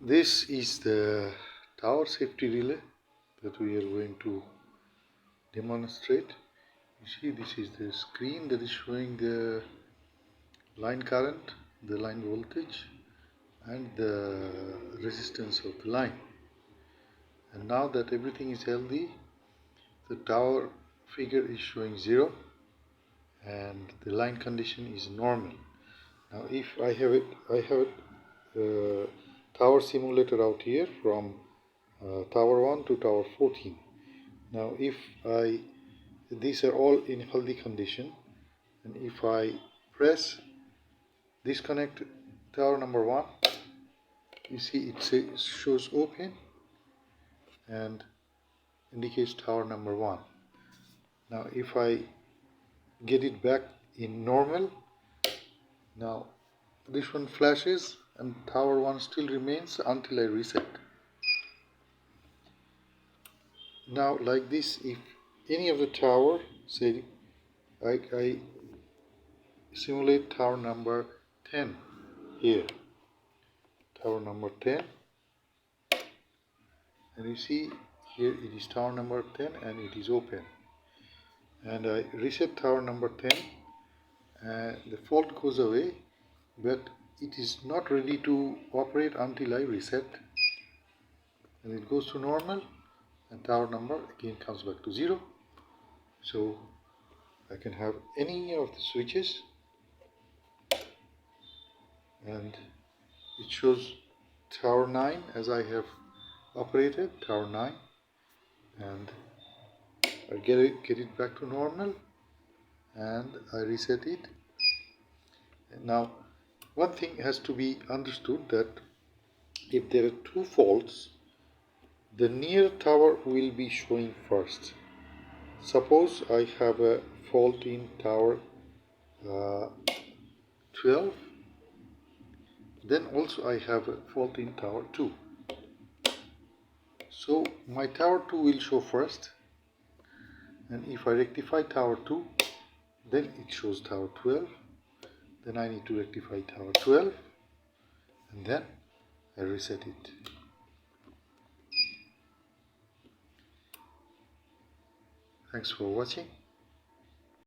This is the tower safety relay that we are going to demonstrate. You see, this is the screen that is showing the line current, the line voltage, and the resistance of the line. And now that everything is healthy, the tower figure is showing 0 and the line condition is normal. Now if I have a tower simulator out here from tower 1 to tower 14. Now if these are all in healthy condition, and if I press disconnect tower number 1, you see it shows open and indicates tower number 1. Now if I get it back in normal, now this one flashes and tower 1 still remains until I reset. Now like this, if any of the tower, say I simulate tower number 10 here, tower number 10, and you see here it is tower number 10 and it is open, and I reset tower number 10 and the fault goes away, but it is not ready to operate until I reset, and it goes to normal and tower number again comes back to 0. So I can have any of the switches and it shows tower 9 as I have operated tower 9, and I get it back to normal and I reset it. And now one thing has to be understood, that if there are two faults, the near tower will be showing first. Suppose I have a fault in tower 12, then also I have a fault in tower 2. So my tower 2 will show first, and if I rectify tower 2, then it shows tower 12. Then I need to rectify tower 12 and then I reset it. Thanks for watching.